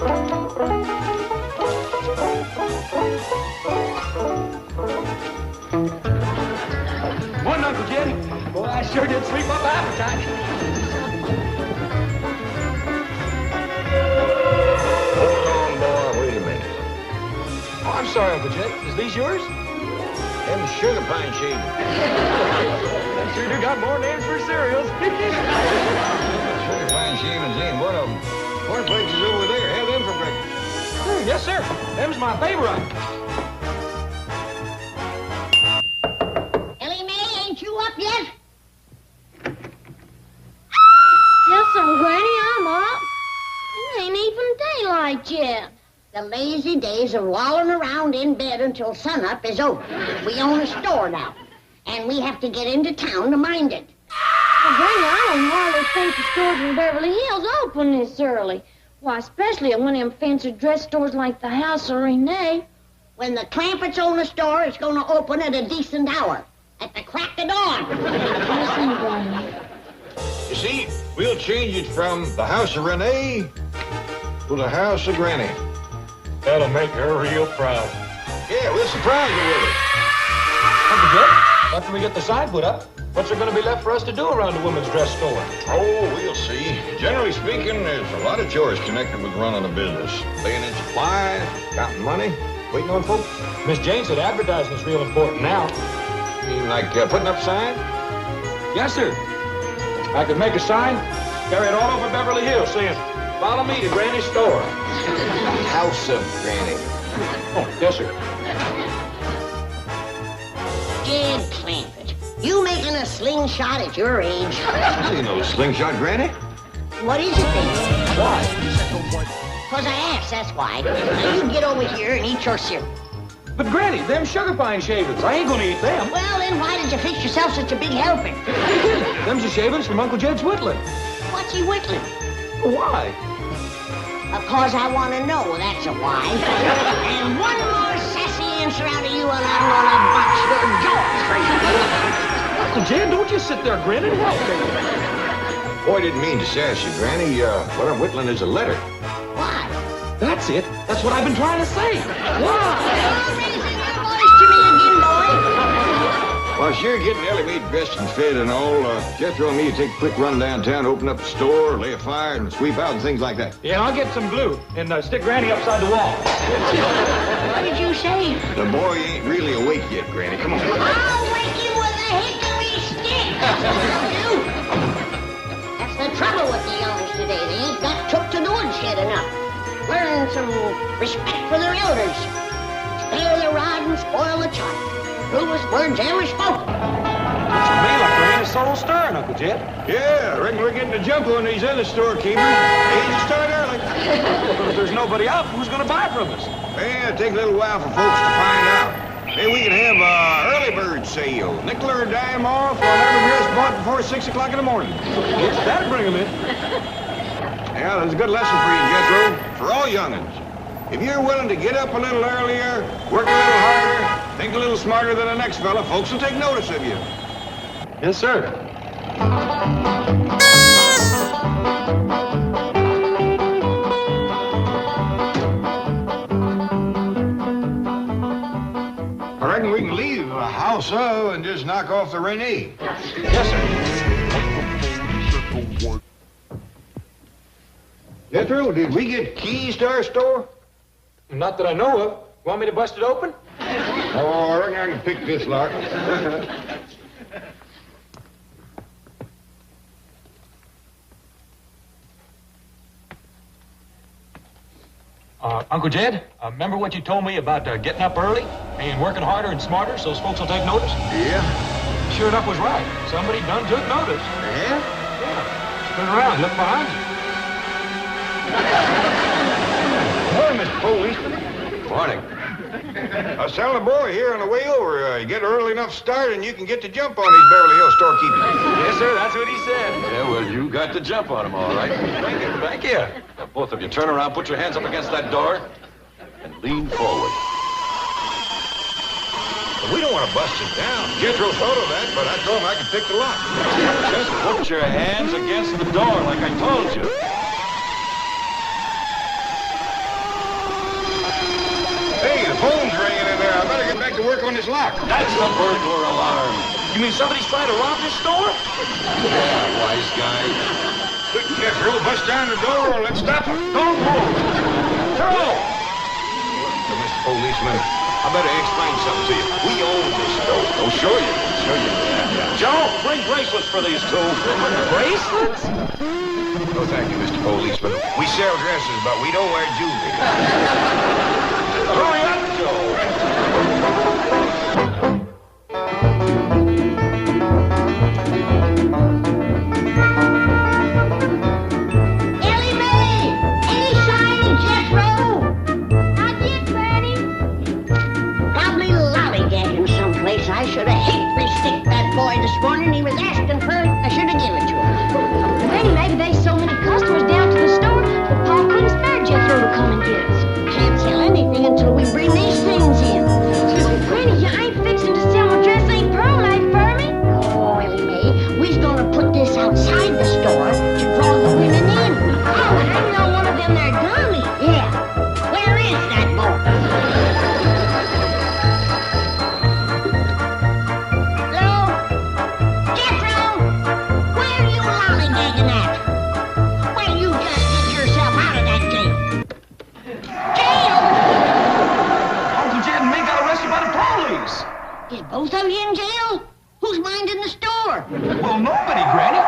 Morning, Uncle Jed. Boy, I sure did sweep up appetite. Hold on, boy. Wait a minute. Oh, I'm sorry, Uncle Jed. Is these yours? Them sugar pine shavings. I sure do got more names for cereals. Sugar pine shavings ain't one of them. Cornflakes is over there. Have them for breakfast. Yes, sir. Them's my favorite. Ellie Mae, ain't you up yet? Yes, sir, Granny, I'm up. It ain't even daylight yet. The lazy days of lolling around in bed until sunup is over. We own a store now, and we have to get into town to mind it. Well, Granny, I don't hardly think the stores in Beverly Hills open this early. Why, especially at one of them fancy dress stores like the House of Renee. When the Clampetts own a store, it's going to open at a decent hour, at the crack of dawn. Listen, Granny. You see, we'll change it from the House of Renee to the House of Granny. That'll make her real proud. Yeah, we'll surprise her with it. Uncle Jed, after we get the sign put up, what's there going to be left for us to do around the women's dress store? Oh, we'll see. Generally speaking, there's a lot of chores connected with running a business. Laying in supplies, counting money, waiting on folks. Miss Jane said advertising's real important now. You mean like putting up signs? Yes, sir. I could make a sign, carry it all over Beverly Hills saying, "Follow me to Granny's store." House of Granny. Oh, yes, sir. Jed Clampett, you making a slingshot at your age. I ain't no slingshot, Granny. What is it then? Why? 'Cause I asked, that's why. Now you get over here and eat your cereal. But Granny, them sugar pine shavings, I ain't gonna eat them. Well, then why did you fix yourself such a big helping? Them's the shavings from Uncle Jed's whittling. What's he whittling? Why? Of course I want to know, that's a why. And one more sassy answer out of you and I'm gonna box your jaws for you. Uncle Jed, don't you sit there grinning. Help me. Boy, I didn't mean to sass you, Granny. What I'm whittling is a letter. Why? That's it. That's what I've been trying to say. Why? You're raising your voice to me again, boy. Well, sure, getting Ellie Mae dressed and fed and all. Jethro and me take a quick run downtown, open up the store, lay a fire, and sweep out and things like that. Yeah, I'll get some glue and stick Granny upside the wall. What did you say? The boy ain't really awake yet, Granny. Come on. I'll wake you with a hickory stick. That's the trouble with the youngers today. They ain't got took to the woodshed enough. Learn some respect for their elders. Spare the rod and spoil the child. Truest words ever spoken. Looks to me like we're in a soul stirring, Uncle Jed. Yeah, I reckon we're getting a jump on these other storekeepers. Need to start early. But if there's nobody up, who's going to buy from us? Well, it'll take a little while for folks to find out. Maybe we can have a early bird sale. Nickel or a dime off on every dress bought before 6 o'clock in the morning. Yes, that'll bring them in. Yeah, that's a good lesson for you, Jethro. For all young'uns. If you're willing to get up a little earlier, work a little harder, think a little smarter than the next fella, folks will take notice of you. Yes, sir. I reckon we can leave the house and just knock off the Renee. Yes, sir. Jethro, did we get keys to our store? Not that I know of. Want me to bust it open? Oh, I reckon I can pick this lock. Uncle Jed, remember what you told me about getting up early and working harder and smarter so folks will take notice? Yeah? Sure enough was right. Somebody done took notice. Yeah? Yeah. Turn around, look behind you. Morning, Mr. Policeman. Morning. I was telling the boy here on the way over, you get an early enough start and you can get the jump on these Beverly Hills storekeepers. Yes, sir, that's what he said. Yeah, well, you got the jump on him, all right. Thank you, thank you. Now, both of you, turn around, put your hands up against that door, and lean forward. We don't want to bust it down. Jethro thought of that, but I told him I could pick the lock. Just put your hands against the door like I told you. work on this lock. That's the burglar alarm. You mean somebody's trying to rob this store? Yeah, wise guy. Quick, Jethro, bust down the door or let's stop him. Don't move. Carol! Mr. Policeman, I better explain something to you. We own this store. Oh, sure you do. Sure you do. Joe, bring bracelets for these two. Bracelets? No, thank you, Mr. Policeman. We sell dresses, but we don't wear jewelry. Hurry up, Joe. Ellie Mae! Any sign of Jethro? Not yet, Granny. Probably lollygagging someplace. I should have hate-resticked that boy this morning. He was asking for it. I should have given it to him. Granny, maybe there's so many customers down to the store that Pa couldn't spare Jethro to come and get us. Can't sell anything until we bring these things in. Granny, you ain't fixing to sell my dress ain't pearl light for me. Oh, Ellie Mae, we's gonna put this outside the store to draw the women in. Oh, hanging on one of them there dummies. Yeah. Where is that boy? Hello? Jethro? Where are you lollygagging at? Well, you just get yourself out of that jail. Jail? Uncle Jed and me got arrested by the police. Is both of you in jail? Who's minding the store? Well, nobody, Granny.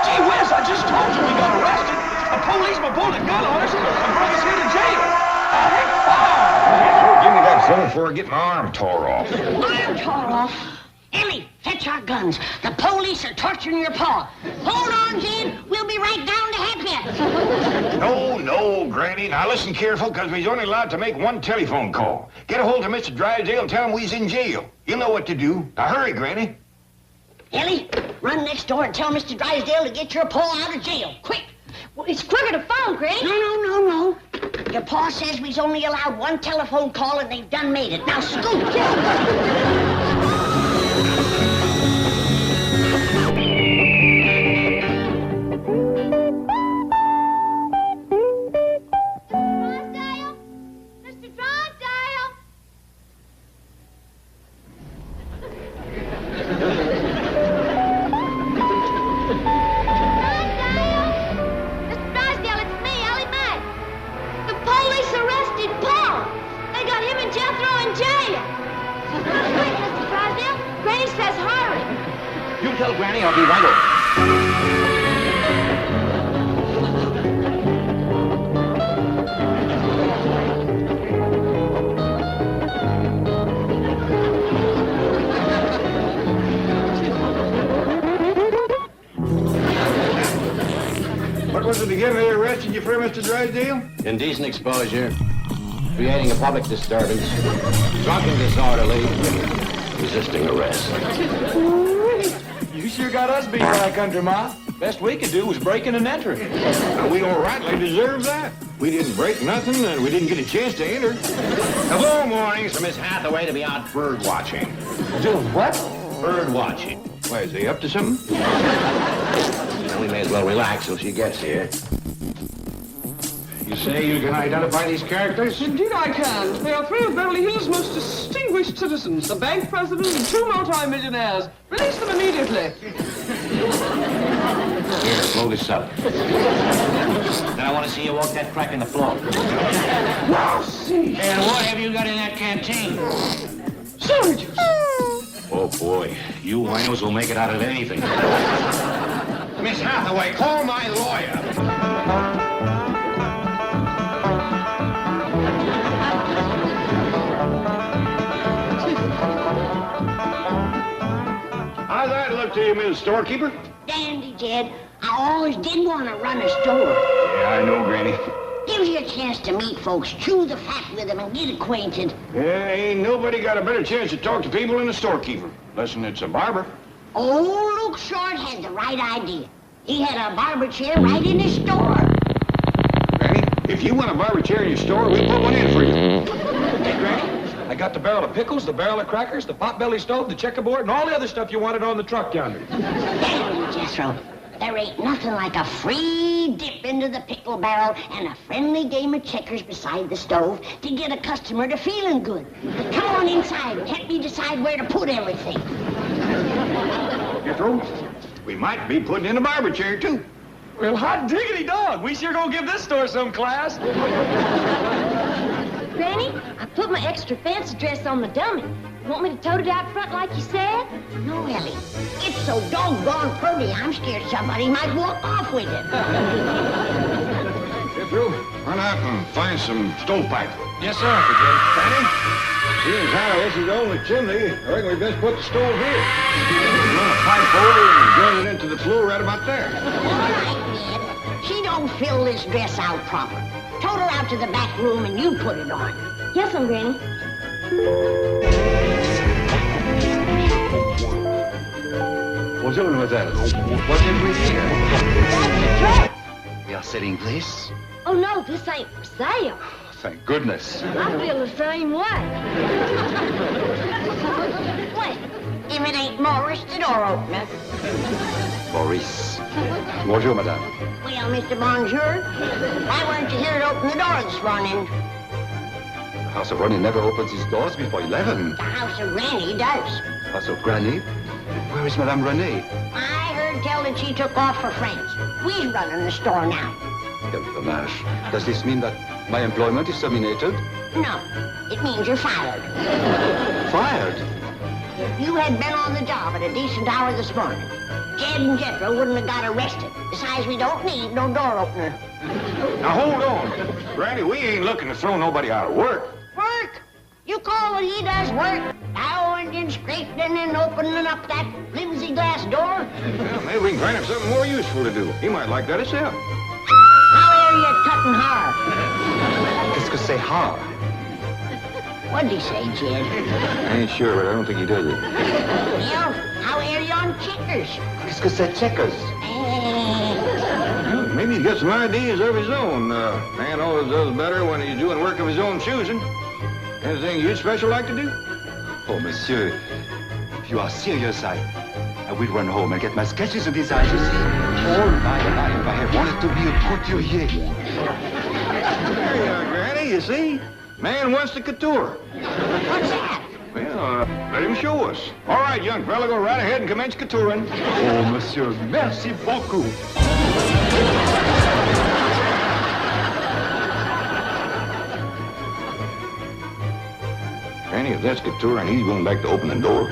Gee whiz, I just told you we got arrested. A policeman pulled a gun on us and brought us here to jail. Heck, fire! Give me that phone before I get my arm tore off. Arm tore off. Ellie, fetch our guns. The police are torturing your paw. Hold on, Jed. We'll be right down to help you. No, Granny. Now listen careful, because we's only allowed to make one telephone call. Get a hold of Mr. Drysdale and tell him we's in jail. He'll know what to do. Now hurry, Granny. Ellie, run next door and tell Mr. Drysdale to get your paw out of jail. Quick. Well, it's quicker to phone, Granny. No. Your paw says we's only allowed one telephone call and they've done made it. Now scoot. Drysdale? Mr. Drysdale? Mr. Drysdale, it's me, Ellie Mae. The police arrested Paul. They got him and Jethro in jail. Quick, Mr. Drysdale. Granny says hurry. You tell Granny I'll be right over. What was it again they arrested you for, Mr. Drysdale? Indecent exposure, creating a public disturbance, drunken disorderly, resisting arrest. You sure got us beat by country, Ma. Best we could do was breaking and entering. Now, we don't rightly deserve that. We didn't break nothing, and we didn't get a chance to enter. Hello, mornings for Miss Hathaway to be out bird watching. Doing what? Bird watching. Why, is he up to something? Well, we may as well relax till she gets here. You say you can identify these characters? Indeed I can. They are three of Beverly Hills' most distinguished citizens, the bank president and two multi-millionaires. Release them immediately. Here, blow this up. Then I want to see you walk that crack in the floor. Now see. And what have you got in that canteen? Sorry, juice. Oh, boy. You winos will make it out of anything. Miss Hathaway, call my lawyer. How's that look to you, Miss Storekeeper? Dandy, Jed. I always did want to run a store. Yeah, I know, Granny. Gives you a chance to meet folks, chew the fat with them, and get acquainted. Yeah, ain't nobody got a better chance to talk to people than a storekeeper. Listen, it's a barber. Oh, Luke Short had the right idea. He had a barber chair right in his store. Granny, if you want a barber chair in your store, we'll put one in for you. Hey, Granny, I got the barrel of pickles, the barrel of crackers, the potbelly stove, the checkerboard, and all the other stuff you wanted on the truck yonder. Dandy, Jethro. There ain't nothing like a free dip into the pickle barrel and a friendly game of checkers beside the stove to get a customer to feeling good. Come on inside and help me decide where to put everything. Jethro, we might be putting in a barber chair, too. Well, hot diggity dog. We sure gonna give this store some class. Granny, I put my extra fancy dress on the dummy. Want me to tote it out front like you said? No, Ellie. It's so doggone pretty, I'm scared somebody might walk off with it. Jethro, run out and find some stovepipe. Yes, sir, Uncle Jim. Fanny, seeing as how this is the only chimney, I reckon we best put the stove here. Run a pipe over and join it into the flue right about there. All right, Ned. She don't fill this dress out proper. Tote her out to the back room and you put it on. Yes, Granny. Bonjour, mademoiselle. What did we hear? That's the dress. We are selling this? Oh, no, this ain't for sale. Thank goodness. I feel the same way. Wait, if it ain't Morris, the door opener. Maurice. Bonjour, madame. Well, Mr. Bonjour, why weren't you here to open the door this morning? The House of Ronnie never opens its doors before 11. The house of Granny does. House of Granny? Where is Madame Renee? I heard tell that she took off for France. We's running the store now. Quel dommage. Does this mean that my employment is terminated? No, it means you're fired. Fired? You had been on the job at a decent hour this morning. Jed and Jethro wouldn't have got arrested. Besides, we don't need no door opener. Now, hold on. Granny, we ain't looking to throw nobody out of work. Work? You call what he does work? Bowing and straightening and opening up that flimsy glass door? Well, maybe we can find him something more useful to do. He might like that himself. How are you cutting hair? Qu'est-ce que c'est hard? What'd he say, Jed? I ain't sure, but I don't think he does it. Well, how are you on checkers? Qu'est-ce que c'est checkers? Well, maybe he's got some ideas of his own. Man always does better when he's doing work of his own choosing. Anything you'd special like to do? Oh, monsieur, if you are serious, I will run home and get my sketches and designs, you see. All my life, I have wanted to be a couturier. There you are, Granny, you see? Man wants to couture. What's that? Well, let him show us. All right, young fella, go right ahead and commence couturing. Oh, monsieur, merci beaucoup. Granny, if that's couturing, he's going back to open the door.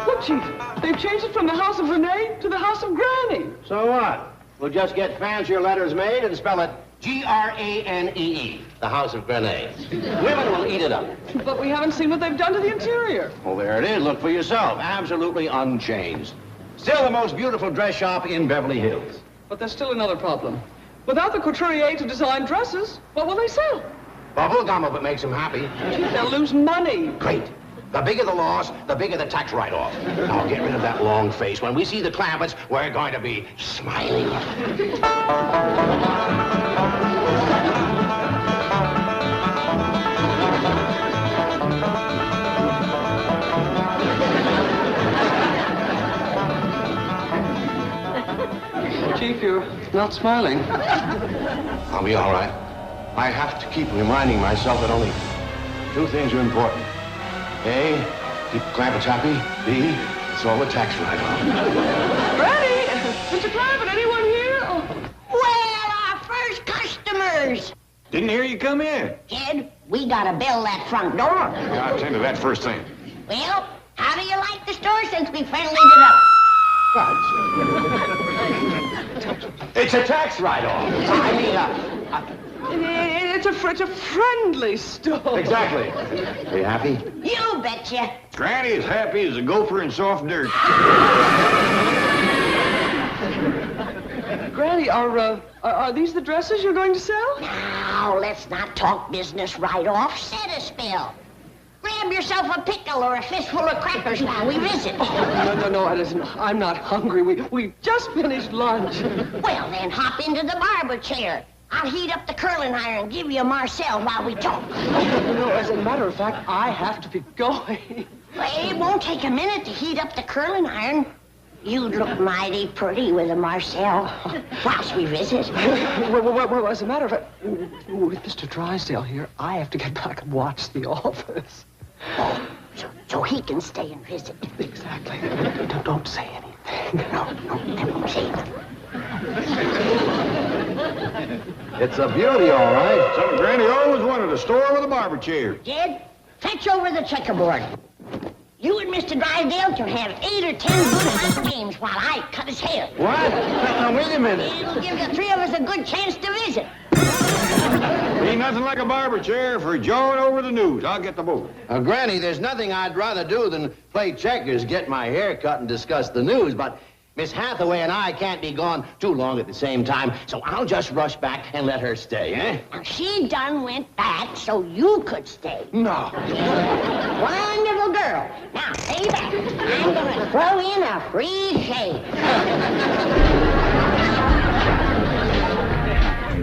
Look, Chief, they've changed it from the House of Renee to the House of Granny. So what? We'll just get fancier letters made and spell it Granee, the House of Grenade. Women will eat it up. But we haven't seen what they've done to the interior. Well, there it is. Look for yourself. Absolutely unchanged. Still the most beautiful dress shop in Beverly Hills. But there's still another problem. Without the couturier to design dresses, what will they sell? Bubble gum if it makes them happy. Chief, they'll lose money. Great. The bigger the loss, the bigger the tax write-off. Now get rid of that long face. When we see the Clampetts, we're going to be smiling. Chief, you're not smiling. I'll be all right. I have to keep reminding myself that only two things are important. A, keep Clampetts happy. B, it's all the tax write-off. Granny! Mr. Clampett, anyone here? Oh. Well, our first customers. Didn't hear you come in. Jed, we gotta build that front door. Yeah, I'll attend to that first thing. Well, how do you like the store since we friendlied it up? It's a tax write-off. I mean, It's a friendly store. exactly. Are you happy? You betcha. Granny is happy as a gopher in soft dirt. Granny, are these the dresses you're going to sell? Now, let's not talk business right off. Set a spell. Grab yourself a pickle or a fistful of crackers while we visit. No, Edison. I'm not hungry. We just finished lunch. Well, then hop into the barber chair. I'll heat up the curling iron and give you a Marcel while we talk. No, as a matter of fact, I have to be going. Well, it won't take a minute to heat up the curling iron. You'd look mighty pretty with a Marcel whilst we visit. Well, as a matter of fact, with Mr. Drysdale here, I have to get back and watch the office. Oh, so he can stay and visit. Exactly. Don't say anything. No, I won't say anything. It's a beauty, all right. Something Granny always wanted, a store with a barber chair. Jed, fetch over the checkerboard. You and Mr. Drysdale can have 8 or 10 good hot games while I cut his hair. What? Now, wait a minute. It'll give the three of us a good chance to visit. Ain't nothing like a barber chair for jawing over the news. I'll get the boat. Granny, there's nothing I'd rather do than play checkers, get my hair cut, and discuss the news, but Miss Hathaway and I can't be gone too long at the same time, so I'll just rush back and let her stay, eh? Now, she done went back so you could stay. No. Wonderful girl. Now, stay back. I'm gonna throw in a free shave.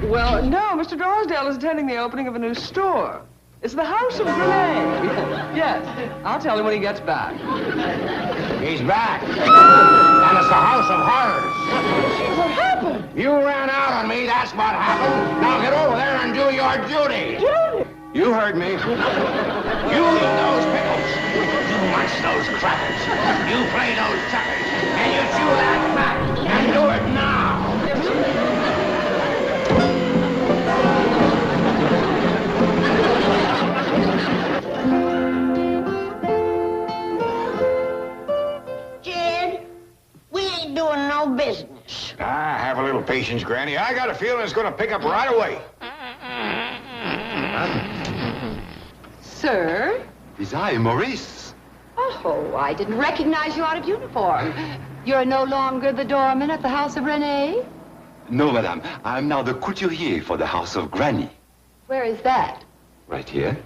Well, no, Mr. Drysdale is attending the opening of a new store. It's the House of Renee. Yes, I'll tell him when he gets back. He's back. And it's the House of Horrors. What happened? You ran out on me, that's what happened. Now get over there and do your duty. Duty? You heard me. You eat those pickles. You munch those crackers. You play those checkers. And you chew that fat. And do it now. Jed, we ain't doing no business. Ah, have a little patience, Granny. I got a feeling it's gonna pick up right away. Sir? It is I, Maurice. Oh, I didn't recognize you out of uniform. You're no longer the doorman at the House of Renee? No, madame. I am now the couturier for the house of Granny. Where is that? Right here.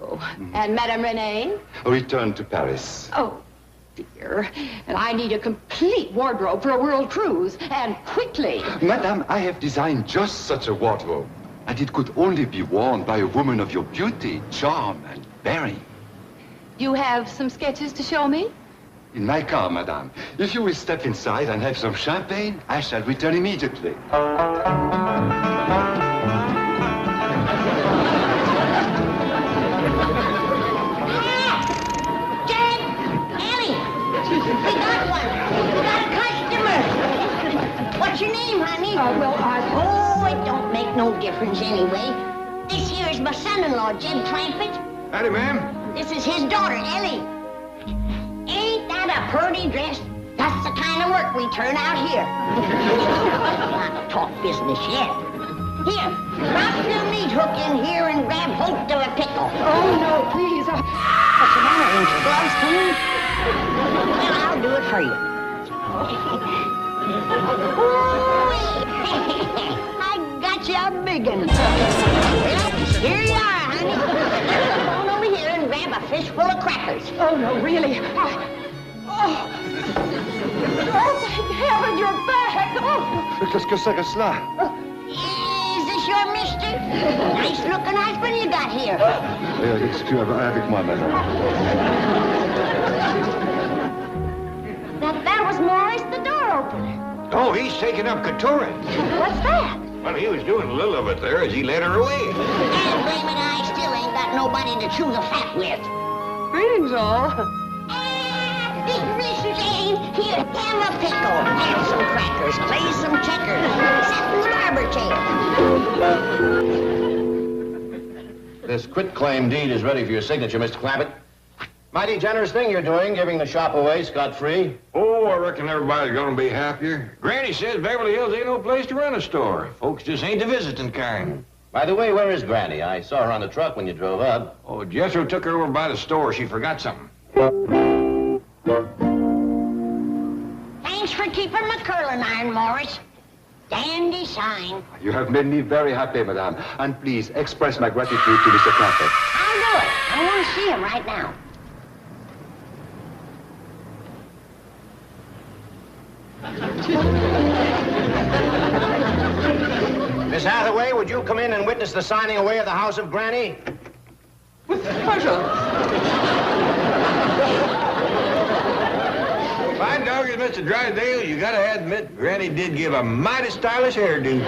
Oh, and Madame Renee? Return to Paris. Oh, dear. And I need a complete wardrobe for a world cruise, and quickly. Madame, I have designed just such a wardrobe. And it could only be worn by a woman of your beauty, charm, and bearing. You have some sketches to show me? In my car, madame. If you will step inside and have some champagne, I shall return immediately. Jed, Ellie, we got one. We got a customer. What's your name, honey? Oh, it don't make no difference anyway. This here's my son-in-law, Jed Clampett. Howdy, ma'am. This is his daughter, Ellie. Ain't that a pretty dress? That's the kind of work we turn out here. Not talk business yet. Here, drop your meat hook in here and grab hold of a pickle. Oh, no, please. What's the matter? Ain't your gloves clean? Well, I'll do it for you. I got you a big one. Well, here you are, honey. Come on over here and grab a fistful of crackers. Oh, no, really. Oh, thank heaven you're back. Oh. Qu'est-ce que c'est que cela? Is this your mister? Nice looking husband you got here. Excusez-moi, avec moi, madame. That was Morris, the door opener. Oh, he's taking up couture. What's that? Well, he was doing a little of it there as he led her away. And blame it, I still ain't got nobody to chew the fat with. Greetings, all. Big Mrs. Jane, here, have a pickle, have some crackers, play some checkers, sit in the barber chair. This quitclaim deed is ready for your signature, Mr. Clampett. Mighty generous thing you're doing, giving the shop away scot-free. Oh, I reckon everybody's gonna be happier. Granny says Beverly Hills ain't no place to rent a store. Folks just ain't the visiting kind. By the way, where is Granny? I saw her on the truck when you drove up. Oh, Jethro took her over by the store. She forgot something. Thanks for keeping my curling iron, Morris. Dandy sign. You have made me very happy, madame. And please express my gratitude to Mr. Clampett. I'll do it. I want to see him right now. Miss Hathaway, would you come in and witness the signing away of the house of Granny? With pleasure. Fine dog is Mr. Drysdale. You gotta admit, Granny did give a mighty stylish hairdo.